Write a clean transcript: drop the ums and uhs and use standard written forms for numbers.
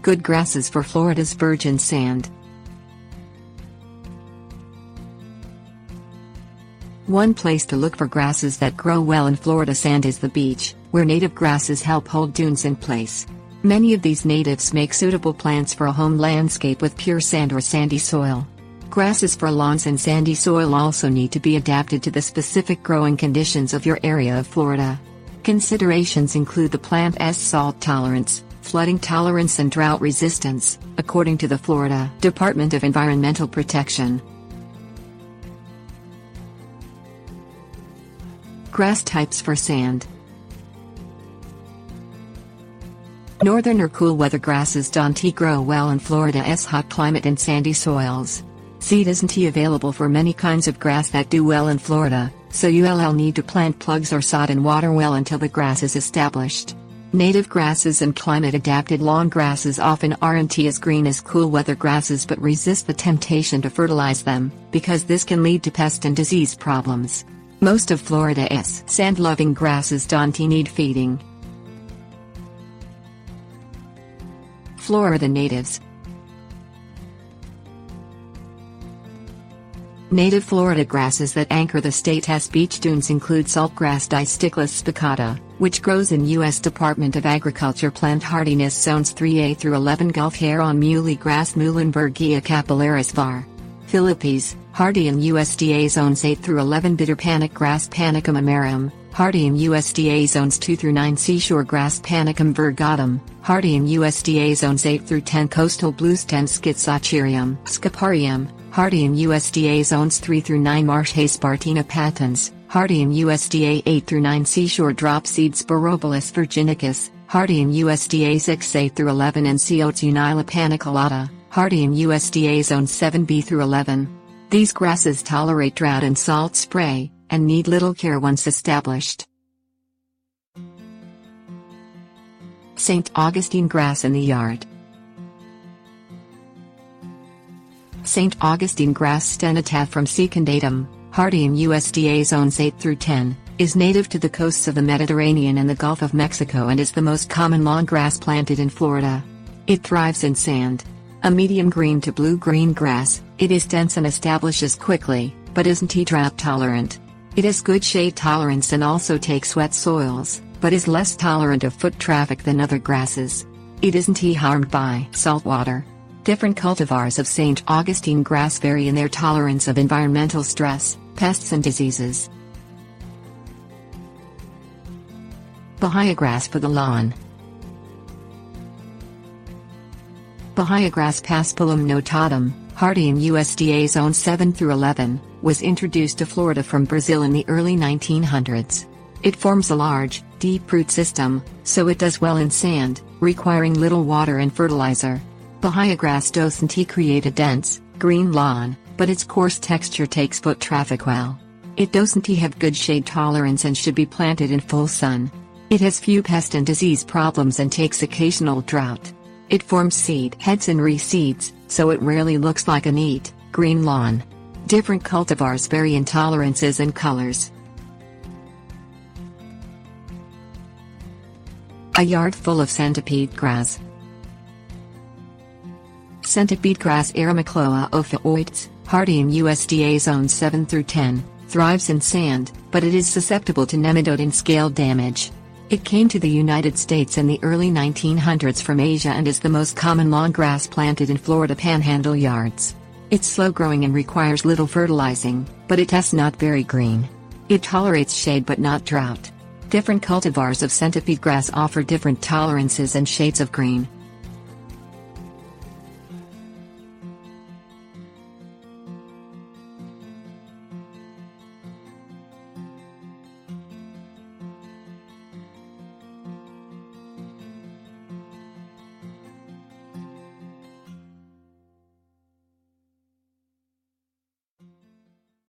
Good grasses for Florida's virgin sand. One place to look for grasses that grow well in Florida sand is the beach, where native grasses help hold dunes in place. Many of these natives make suitable plants for a home landscape with pure sand or sandy soil. Grasses for lawns and sandy soil also need to be adapted to the specific growing conditions of your area of Florida. Considerations include the plant's salt tolerance, flooding tolerance and drought resistance, according to the Florida Department of Environmental Protection. Grass types for sand. Northern or cool weather grasses don't grow well in Florida's hot climate and sandy soils. Seed isn't available for many kinds of grass that do well in Florida, so you'll need to plant plugs or sod and water well until the grass is established. Native grasses and climate-adapted lawn grasses often aren't as green as cool weather grasses but resist the temptation to fertilize them, because this can lead to pest and disease problems. Most of Florida's sand-loving grasses don't need feeding. Florida natives. Native Florida grasses that anchor the state's beach dunes include saltgrass Disticus spicata, which grows in U.S. Department of Agriculture plant hardiness zones 3A through 11, Gulf Heron muley grass Muhlenbergia capillaris var. Philippines, hardy in USDA zones 8 through 11, bitter panic grass Panicum amarum, hardy in USDA zones 2 through 9, seashore grass Panicum virgatum, hardy in USDA zones 8 through 10, coastal bluestem Schizocherium scaparium, hardy in USDA zones 3 through 9, marsh hay Spartina patens, hardy in USDA 8 through 9, seashore dropseed Spirobolus virginicus, hardy in USDA 6 8 through 11, and Coates unila paniculata, hardy in USDA zones 7B through 11. These grasses tolerate drought and salt spray, and need little care once established. St. Augustine grass in the yard. St. Augustine grass Stenotaph secundatum, hardy in USDA zones 8 through 10, is native to the coasts of the Mediterranean and the Gulf of Mexico and is the most common lawn grass planted in Florida. It thrives in sand. A medium green to blue-green grass, it is dense and establishes quickly, but isn't drought tolerant. It has good shade tolerance and also takes wet soils, but is less tolerant of foot traffic than other grasses. It isn't harmed by salt water. Different cultivars of St. Augustine grass vary in their tolerance of environmental stress, pests and diseases. Bahiagrass for the lawn. Bahiagrass Paspalum notatum, hardy in USDA zones 7 through 11, was introduced to Florida from Brazil in the early 1900s. It forms a large, deep root system, so it does well in sand, requiring little water and fertilizer. Bahiagrass doesn't create a dense, green lawn, but its coarse texture takes foot traffic well. It doesn't have good shade tolerance and should be planted in full sun. It has few pest and disease problems and takes occasional drought. It forms seed heads and reseeds, so it rarely looks like a neat, green lawn. Different cultivars vary in tolerances and colors. A yard full of Centipedegrass. Centipedegrass Aramicloa ophiuides, hardy in USDA zones 7 through 10, thrives in sand, but it is susceptible to nematode and scale damage. It came to the United States in the early 1900s from Asia and is the most common lawn grass planted in Florida Panhandle yards. It's slow-growing and requires little fertilizing, but it is not very green. It tolerates shade but not drought. Different cultivars of Centipedegrass offer different tolerances and shades of green.